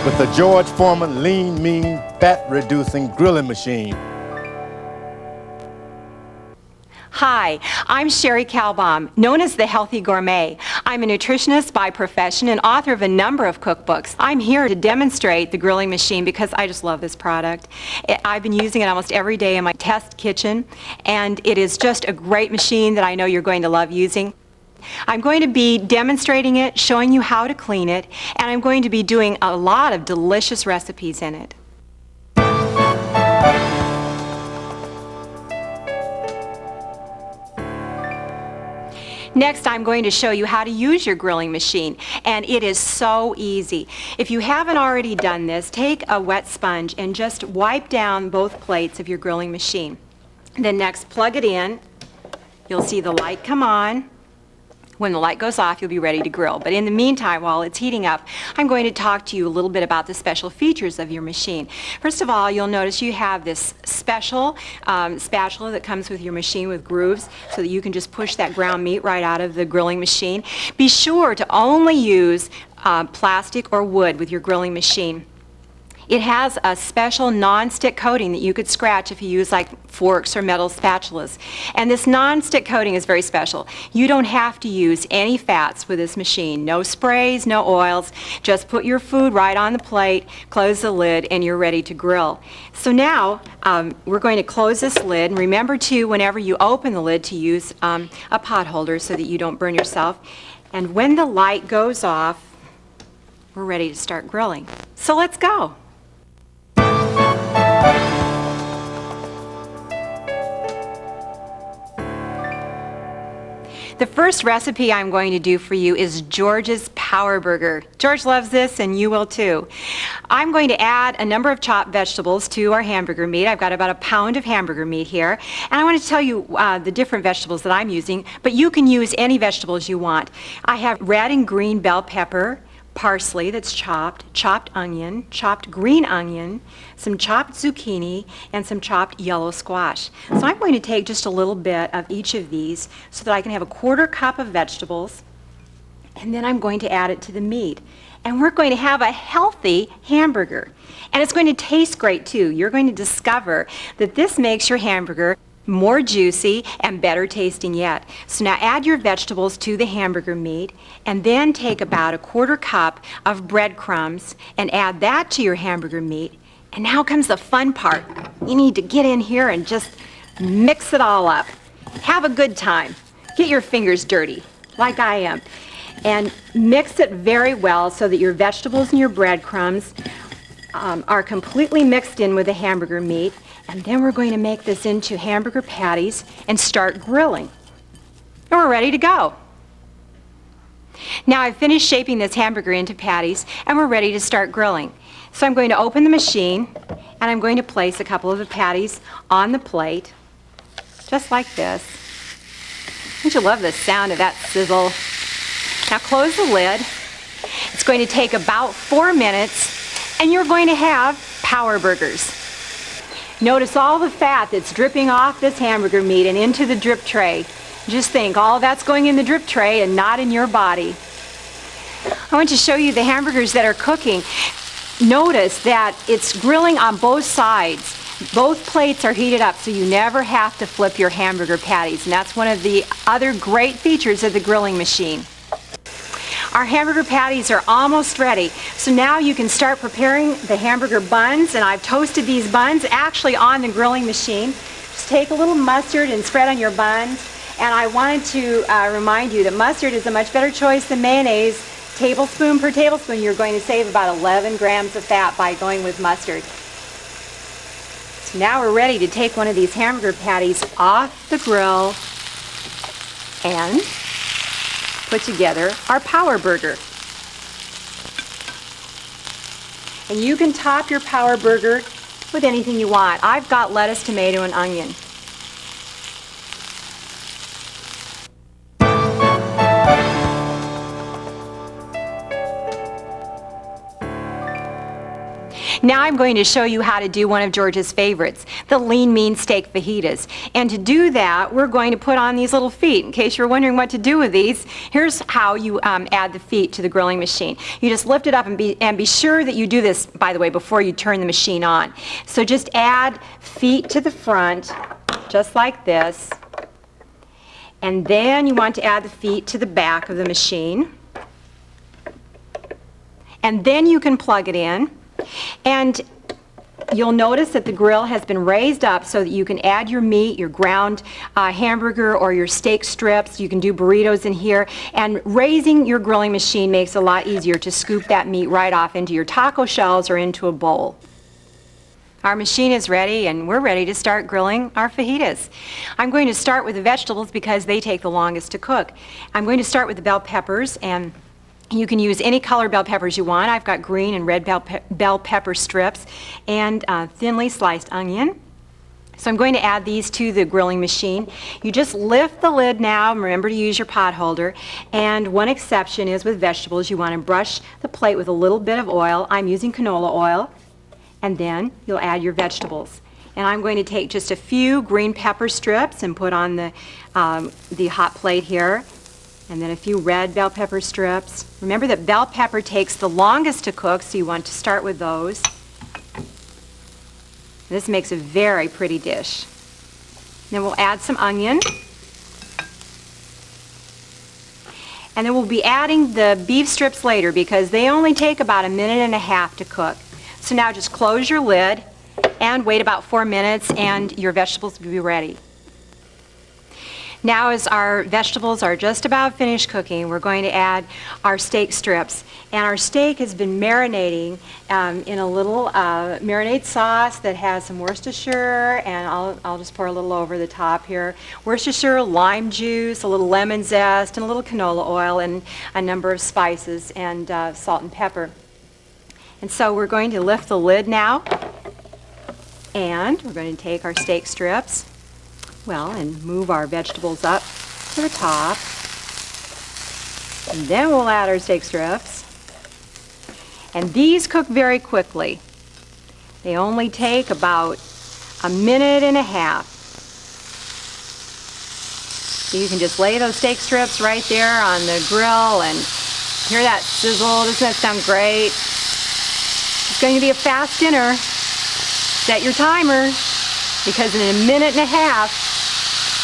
with the George Foreman Lean Mean Fat Reducing Grilling Machine. Hi, I'm Sherry Calbaum, known as the Healthy Gourmet. I'm a nutritionist by profession and author of a number of cookbooks. I'm here to demonstrate the grilling machine because I just love this product. I've been using it almost every day in my test kitchen, and it is just a great machine that I know you're going to love using. I'm going to be demonstrating it, showing you how to clean it, and I'm going to be doing a lot of delicious recipes in it. Next, I'm going to show you how to use your grilling machine, and it is so easy. If you haven't already done this, take a wet sponge and just wipe down both plates of your grilling machine. Then next, plug it in. You'll see the light come on. When the light goes off, you'll be ready to grill. But in the meantime, while it's heating up, I'm going to talk to you a little bit about the special features of your machine. First of all, you'll notice you have this special spatula that comes with your machine with grooves so that you can just push that ground meat right out of the grilling machine. Be sure to only use plastic or wood with your grilling machine. It has a special non-stick coating that you could scratch if you use like forks or metal spatulas. And this non-stick coating is very special. You don't have to use any fats with this machine. No sprays, no oils. Just put your food right on the plate, close the lid, and you're ready to grill. So now we're going to close this lid. And remember too, whenever you open the lid, to use a pot holder so that you don't burn yourself. And when the light goes off, we're ready to start grilling. So let's go. The first recipe I'm going to do for you is George's Power Burger. George loves this and you will too. I'm going to add a number of chopped vegetables to our hamburger meat. I've got about a pound of hamburger meat here. And I want to tell you the different vegetables that I'm using, but you can use any vegetables you want. I have red and green bell pepper, parsley that's chopped onion, chopped green onion, some chopped zucchini, and some chopped yellow squash. So I'm going to take just a little bit of each of these so that I can have a 1/4 cup of vegetables, and then I'm going to add it to the meat. And we're going to have a healthy hamburger. And it's going to taste great too. You're going to discover that this makes your hamburger more juicy and better tasting yet. So now add your vegetables to the hamburger meat and then take about a 1/4 cup of breadcrumbs and add that to your hamburger meat. And now comes the fun part. You need to get in here and just mix it all up. Have a good time. Get your fingers dirty, like I am. And mix it very well so that your vegetables and your breadcrumbs are completely mixed in with the hamburger meat. And then we're going to make this into hamburger patties and start grilling. And we're ready to go. Now I've finished shaping this hamburger into patties and we're ready to start grilling. So I'm going to open the machine and I'm going to place a couple of the patties on the plate, just like this. Don't you love the sound of that sizzle? Now close the lid. It's going to take about 4 minutes and you're going to have power burgers. Notice all the fat that's dripping off this hamburger meat and into the drip tray. Just think, all that's going in the drip tray and not in your body. I want to show you the hamburgers that are cooking. Notice that it's grilling on both sides. Both plates are heated up so you never have to flip your hamburger patties. And that's one of the other great features of the grilling machine. Our hamburger patties are almost ready. So now you can start preparing the hamburger buns, and I've toasted these buns actually on the grilling machine. Just take a little mustard and spread on your buns. And I wanted to remind you that mustard is a much better choice than mayonnaise. Tablespoon per tablespoon, you're going to save about 11 grams of fat by going with mustard. So now we're ready to take one of these hamburger patties off the grill and put together our power burger. And you can top your power burger with anything you want. I've got lettuce, tomato, and onion. Now I'm going to show you how to do one of George's favorites, the lean mean steak fajitas. And to do that, we're going to put on these little feet. In case you're wondering what to do with these, here's how you add the feet to the grilling machine. You just lift it up and be sure that you do this, by the way, before you turn the machine on. So just add feet to the front, just like this. And then you want to add the feet to the back of the machine. And then you can plug it in. And you'll notice that the grill has been raised up so that you can add your meat, your ground hamburger or your steak strips. You can do burritos in here. And raising your grilling machine makes it a lot easier to scoop that meat right off into your taco shells or into a bowl. Our machine is ready and we're ready to start grilling our fajitas. I'm going to start with the vegetables because they take the longest to cook. I'm going to start with the bell peppers, and you can use any color bell peppers you want. I've got green and red bell pepper strips and thinly sliced onion. So I'm going to add these to the grilling machine. You just lift the lid now, and remember to use your pot holder. And one exception is with vegetables, you want to brush the plate with a little bit of oil. I'm using canola oil. And then you'll add your vegetables. And I'm going to take just a few green pepper strips and put on the hot plate here. And then a few red bell pepper strips. Remember that bell pepper takes the longest to cook, so you want to start with those. This makes a very pretty dish. Then we'll add some onion. And then we'll be adding the beef strips later because they only take about 1.5 minutes to cook. So now just close your lid and wait about 4 minutes and your vegetables will be ready. Now as our vegetables are just about finished cooking, we're going to add our steak strips. And our steak has been marinating in a little marinade sauce that has some Worcestershire, and I'll just pour a little over the top here. Worcestershire, lime juice, a little lemon zest, and a little canola oil, and a number of spices and salt and pepper. And so we're going to lift the lid now, and we're going to take our steak strips, and move our vegetables up to the top. And then we'll add our steak strips. And these cook very quickly. They only take about 1.5 minutes. So you can just lay those steak strips right there on the grill and hear that sizzle. Doesn't that sound great? It's going to be a fast dinner. Set your timer, because in 1.5 minutes,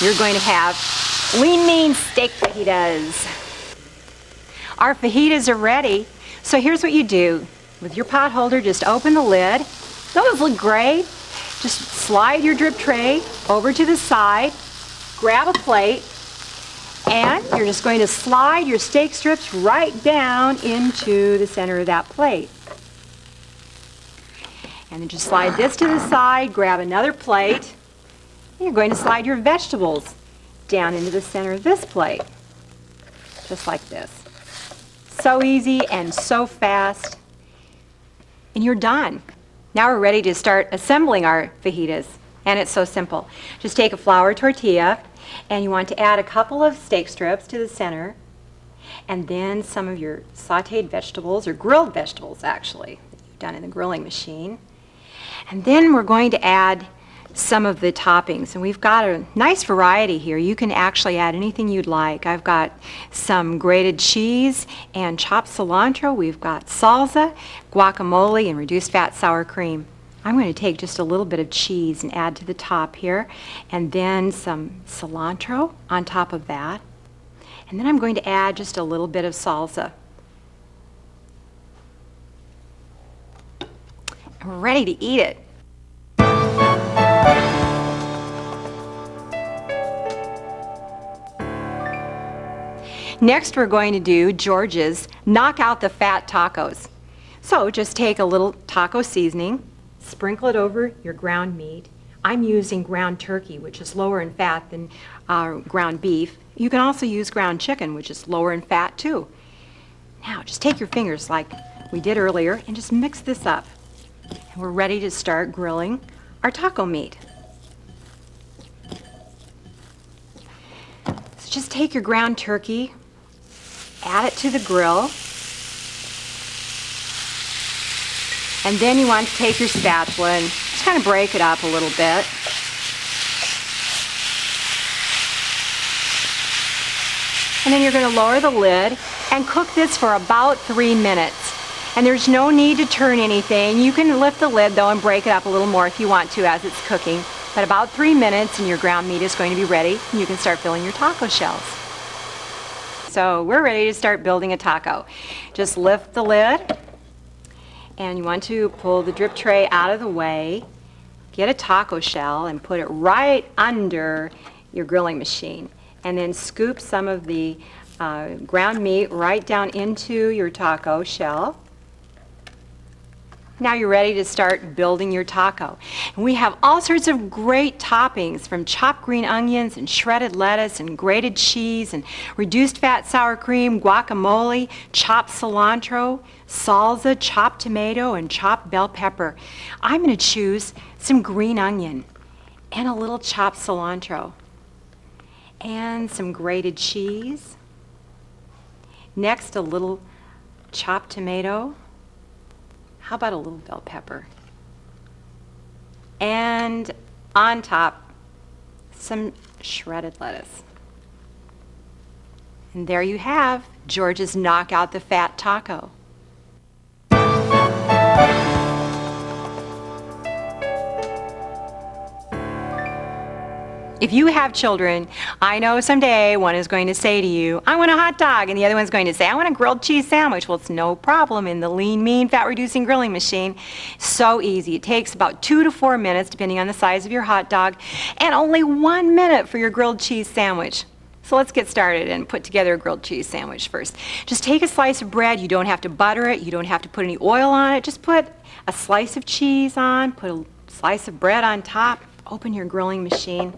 you're going to have lean mean steak fajitas. Our fajitas are ready. So here's what you do. With your pot holder, just open the lid. Those look great. Just slide your drip tray over to the side, grab a plate, and you're just going to slide your steak strips right down into the center of that plate. And then just slide this to the side, grab another plate, and you're going to slide your vegetables down into the center of this plate, just like this. So easy and so fast, and you're done. Now we're ready to start assembling our fajitas, and it's so simple. Just take a flour tortilla, and you want to add a couple of steak strips to the center, and then some of your sauteed vegetables, or grilled vegetables actually, that you've done in the grilling machine. And then we're going to add some of the toppings, and we've got a nice variety here. You can actually add anything you'd like. I've got some grated cheese and chopped cilantro. We've got salsa, guacamole, and reduced fat sour cream. I'm going to take just a little bit of cheese and add to the top here, and then some cilantro on top of that. And then I'm going to add just a little bit of salsa. And we're ready to eat it. Next, we're going to do George's Knock Out the Fat tacos. So just take a little taco seasoning, sprinkle it over your ground meat. I'm using ground turkey, which is lower in fat than ground beef. You can also use ground chicken, which is lower in fat too. Now, just take your fingers like we did earlier and just mix this up. And we're ready to start grilling our taco meat. So just take your ground turkey, add it to the grill, And then you want to take your spatula and just kind of break it up a little bit. And then you're going to lower the lid and cook this for about 3 minutes. And there's no need to turn anything. You can lift the lid though and break it up a little more if you want to as it's cooking. But about 3 minutes and your ground meat is going to be ready and you can start filling your taco shells. So we're ready to start building a taco. Just lift the lid and you want to pull the drip tray out of the way. Get a taco shell and put it right under your grilling machine. And then scoop some of the ground meat right down into your taco shell. Now you're ready to start building your taco. And we have all sorts of great toppings, from chopped green onions and shredded lettuce and grated cheese and reduced fat sour cream, guacamole, chopped cilantro, salsa, chopped tomato, and chopped bell pepper. I'm going to choose some green onion and a little chopped cilantro and some grated cheese. Next, a little chopped tomato. How about a little bell pepper? And on top, some shredded lettuce. And there you have George's Knock Out the Fat taco. If you have children, I know someday one is going to say to you, I want a hot dog, and the other one's going to say, I want a grilled cheese sandwich. Well, it's no problem in the lean, mean, fat-reducing grilling machine. So easy. It takes about 2 to 4 minutes, depending on the size of your hot dog, and only 1 minute for your grilled cheese sandwich. So let's get started and put together a grilled cheese sandwich first. Just take a slice of bread. You don't have to butter it. You don't have to put any oil on it. Just put a slice of cheese on, put a slice of bread on top, open your grilling machine.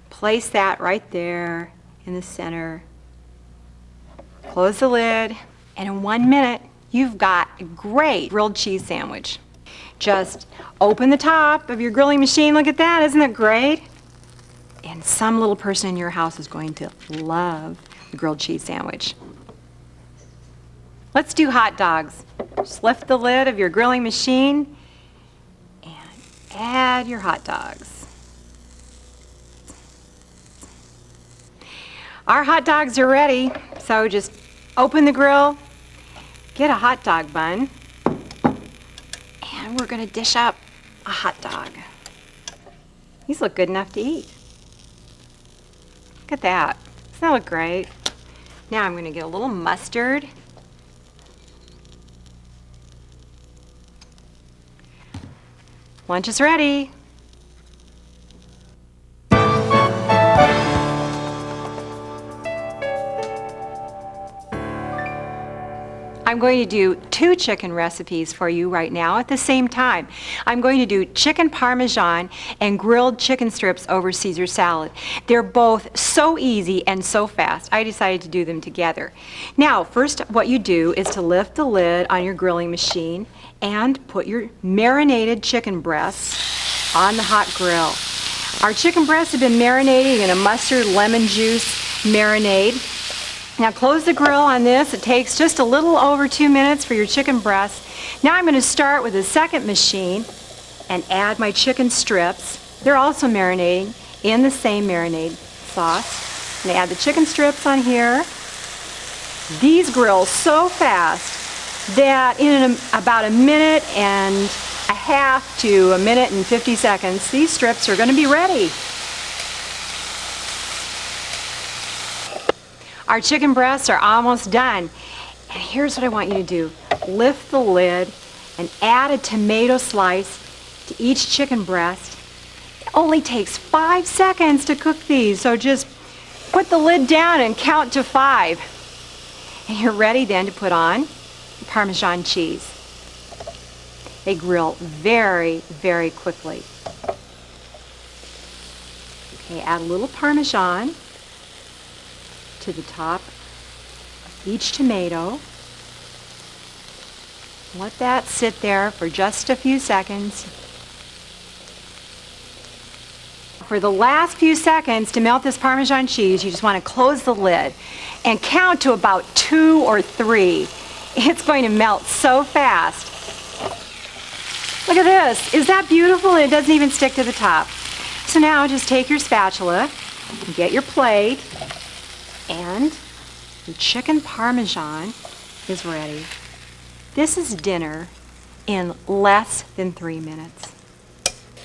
Place that right there in the center. Close the lid, and in 1 minute, you've got a great grilled cheese sandwich. Just open the top of your grilling machine. Look at that, isn't it great? And some little person in your house is going to love the grilled cheese sandwich. Let's do hot dogs. Just lift the lid of your grilling machine and add your hot dogs. Our hot dogs are ready, so just open the grill, get a hot dog bun, and we're going to dish up a hot dog. These look good enough to eat. Look at that. Doesn't that look great? Now I'm going to get a little mustard. Lunch is ready. I'm going to do 2 chicken recipes for you right now at the same time. I'm going to do chicken parmesan and grilled chicken strips over Caesar salad. They're both so easy and so fast. I decided to do them together. Now, first what you do is to lift the lid on your grilling machine and put your marinated chicken breasts on the hot grill. Our chicken breasts have been marinating in a mustard lemon juice marinade. Now close the grill on this. It takes just a little over 2 minutes for your chicken breast. Now I'm going to start with a second machine and add my chicken strips. They're also marinating in the same marinade sauce. I'm going to add the chicken strips on here. These grill so fast that in about a minute and a half to a minute and 50 seconds, these strips are going to be ready. Our chicken breasts are almost done. And here's what I want you to do. Lift the lid and add a tomato slice to each chicken breast. It only takes 5 seconds to cook these, so just put the lid down and count to 5. And you're ready then to put on Parmesan cheese. They grill very, very quickly. Okay, add a little Parmesan to the top of each tomato. Let that sit there for just a few seconds. For the last few seconds to melt this Parmesan cheese, you just want to close the lid and count to about 2 or 3. It's going to melt so fast. Look at this. Is that beautiful? And it doesn't even stick to the top. So now just take your spatula, get your plate, and your chicken parmesan is ready. This is dinner in less than 3 minutes.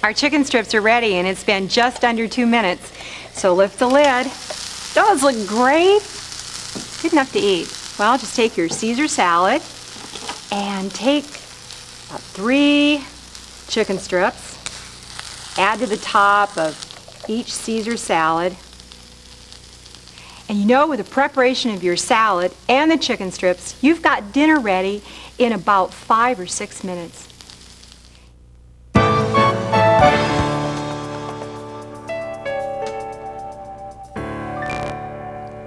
Our chicken strips are ready and it's been just under 2 minutes. So lift the lid. Those look great. Good enough to eat. Well, just take your Caesar salad and take about 3 chicken strips. Add to the top of each Caesar salad. And you know, with the preparation of your salad and the chicken strips, you've got dinner ready in about 5 or 6 minutes.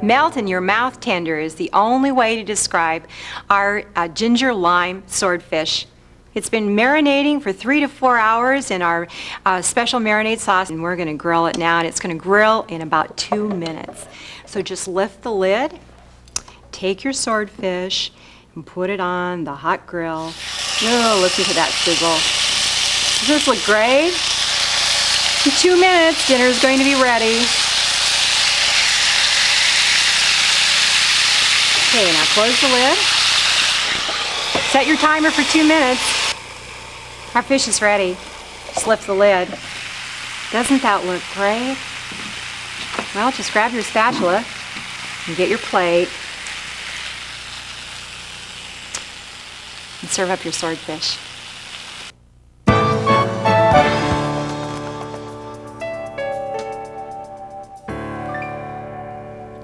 Melt in your mouth tender is the only way to describe our ginger lime swordfish. It's been marinating for 3 to 4 hours in our special marinade sauce, and we're going to grill it now, and it's going to grill in about 2 minutes. So just lift the lid, take your swordfish, and put it on the hot grill. Oh, listen to that sizzle. Does this look great? In 2 minutes, dinner is going to be ready. Okay, now close the lid. Set your timer for 2 minutes. Our fish is ready. Just lift the lid. Doesn't that look great? Well, just grab your spatula and get your plate and serve up your swordfish.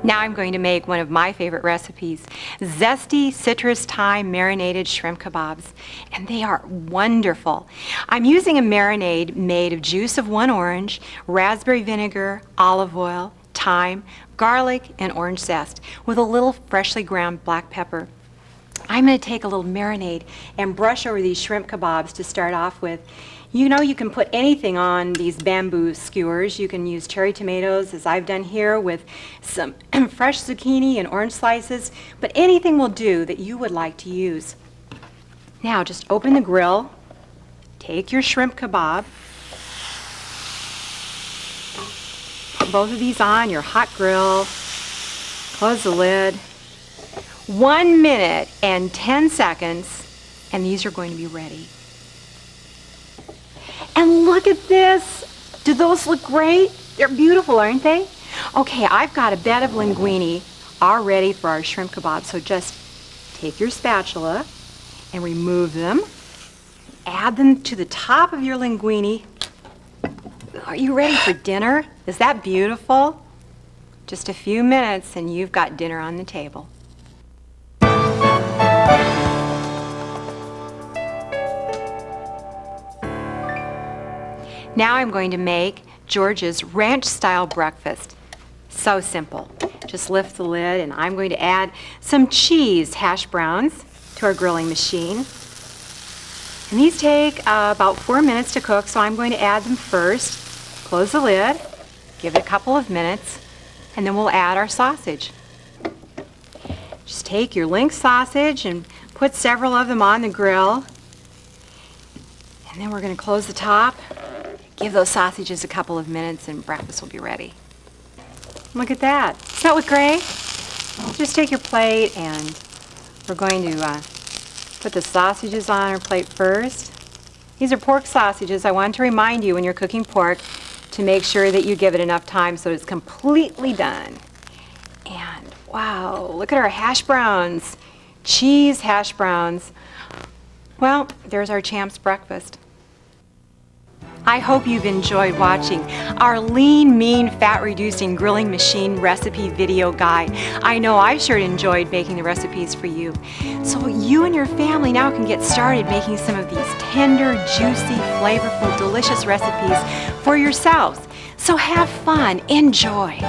Now I'm going to make one of my favorite recipes, zesty citrus thyme marinated shrimp kebabs, and they are wonderful. I'm using a marinade made of juice of 1 orange, raspberry vinegar, olive oil, thyme, garlic, and orange zest with a little freshly ground black pepper. I'm going to take a little marinade and brush over these shrimp kebabs to start off with. You know, you can put anything on these bamboo skewers. You can use cherry tomatoes, as I've done here, with some fresh zucchini and orange slices, but anything will do that you would like to use. Now, just open the grill, take your shrimp kebab, put both of these on your hot grill, close the lid. 1 minute and 10 seconds, and these are going to be ready. And look at this. Do those look great? They're beautiful, aren't they? Okay, I've got a bed of linguine all ready for our shrimp kebab. So just take your spatula and remove them. Add them to the top of your linguine. Are you ready for dinner? Is that beautiful? Just a few minutes and you've got dinner on the table. Now I'm going to make George's ranch-style breakfast. So simple. Just lift the lid, and I'm going to add some cheese hash browns to our grilling machine. And these take about 4 minutes to cook, so I'm going to add them first. Close the lid, give it a couple of minutes, and then we'll add our sausage. Just take your link sausage and put several of them on the grill. And then we're going to close the top. Give those sausages a couple of minutes and breakfast will be ready. Look at that. Does that look great? Just take your plate and we're going to put the sausages on our plate first. These are pork sausages. I want to remind you when you're cooking pork to make sure that you give it enough time so it's completely done. And wow, look at our hash browns. Cheese hash browns. Well, there's our champ's breakfast. I hope you've enjoyed watching our lean, mean, fat-reducing grilling machine recipe video guide. I know I sure enjoyed making the recipes for you. So you and your family now can get started making some of these tender, juicy, flavorful, delicious recipes for yourselves. So have fun, enjoy.